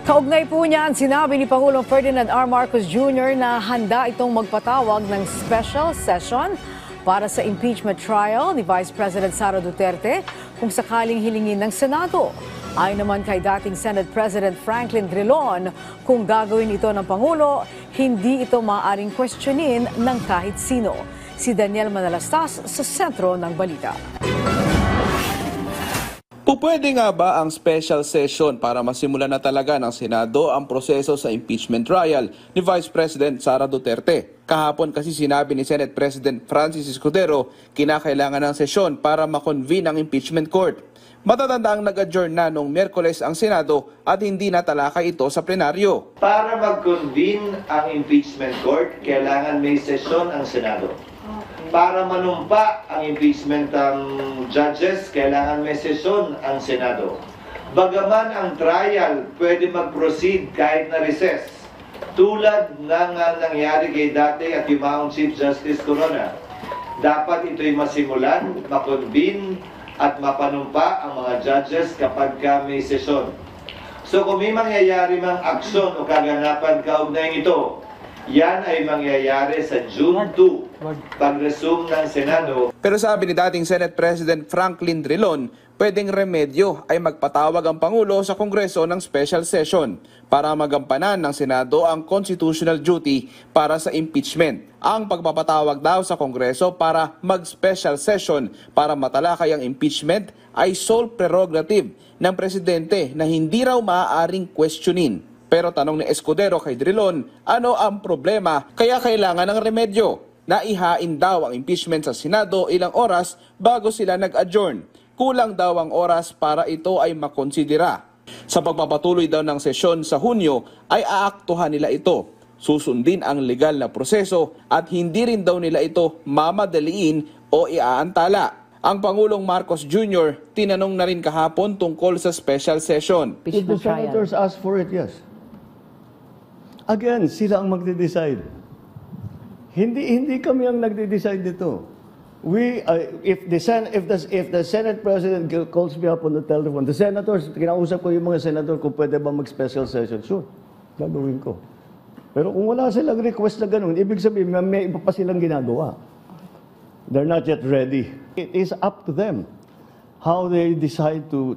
Kaugnay po niyan, sinabi ni Pangulong Ferdinand R. Marcos Jr. na handa itong magpatawag ng special session para sa impeachment trial ni Vice President Sara Duterte kung sakaling hilingin ng Senado. Ayon naman kay dating Senate President Franklin Drilon, kung gagawin ito ng Pangulo, hindi ito maaaring questionin ng kahit sino. Si Daniel Manalastas sa sentro ng balita. Pupwede nga ba ang special session para masimulan na talaga ng Senado ang proseso sa impeachment trial ni Vice President Sara Duterte? Kahapon kasi sinabi ni Senate President Francis Escudero, kinakailangan ng sesyon para makonvene ang impeachment court. Matatandaang nag-adjourn na noong Miyerkules ang Senado at hindi natalakay ito sa plenaryo. Para mag-convene ang impeachment court, kailangan may sesyon ang Senado. Para manumpa ang impeachment ng judges, kailangan may sesyon ang Senado. Bagaman ang trial pwede mag-proceed kahit na recess, tulad ng nangyari kay dati at yumaong Chief Justice Corona, dapat ito'y masimulan, makonvene at mapanumpa ang mga judges kapag may sesyon. So kung may mangyayari mang aksyon o kaganapan kaugnay ito, yan ay mangyayari sa June 2, pag-resume ng Senado. Pero sabi ni dating Senate President Franklin Drilon, pwedeng remedyo ay magpatawag ang Pangulo sa Kongreso ng special session para magampanan ng Senado ang constitutional duty para sa impeachment. Ang pagpapatawag daw sa Kongreso para mag-special session para matalakay ang impeachment ay sole prerogative ng Presidente na hindi raw maaaring questionin. Pero tanong ni Escudero kay Drilon, ano ang problema kaya kailangan ng remedyo? Naihain daw ang impeachment sa Senado ilang oras bago sila nag-adjourn. Kulang daw ang oras para ito ay makonsidera. Sa pagpapatuloy daw ng sesyon sa Hunyo ay aaktuhan nila ito. Susundin ang legal na proseso at hindi rin daw nila ito mamadaliin o iaantala. Ang Pangulong Marcos Jr. tinanong na rin kahapon tungkol sa special session. If the senators ask for it, yes. Again, sila ang magde-decide. Hindi kami ang nagde-decide dito. If the Senate President calls me up on the telephone, the senators, kinausap ko yung mga senator kung pwede ba mag-special session, sure, gagawin ko. Pero kung wala silang request na ganun, ibig sabihin, may iba pa silang ginagawa. They're not yet ready. It is up to them how they decide to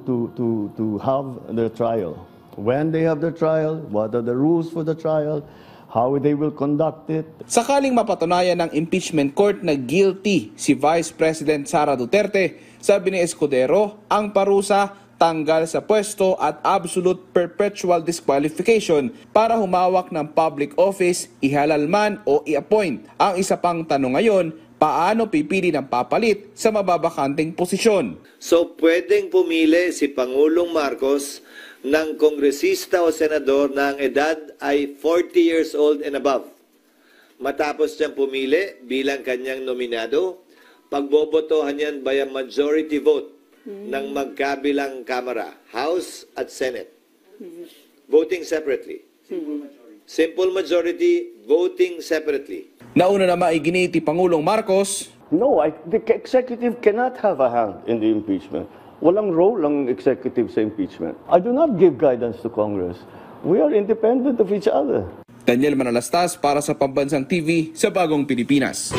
have their trial. When they have their trial, what are the rules for the trial, how they will conduct it. Sakaling mapatunayan ng impeachment court na guilty si Vice President Sara Duterte, sabi ni Escudero, ang parusa tanggal sa pwesto at absolute perpetual disqualification para humawak ng public office, ihalal man o i-appoint. Ang isa pang tanong ngayon, paano pipili ng papalit sa mababakanting posisyon? So pwedeng pumili si Pangulong Marcos ng kongresista o senador na ang edad ay 40 years old and above. Matapos niyang pumili bilang kanyang nominado, pagbobotohan niyan by a majority vote ng magkabilang kamara, House at Senate. Voting separately. Simple majority, voting separately. Nauna na maiginiti Pangulong Marcos, No, the executive cannot have a hand in the impeachment. Walang role ang executive sa impeachment. I do not give guidance to Congress. We are independent of each other. Daniel Manalastas para sa Pambansang TV sa Bagong Pilipinas.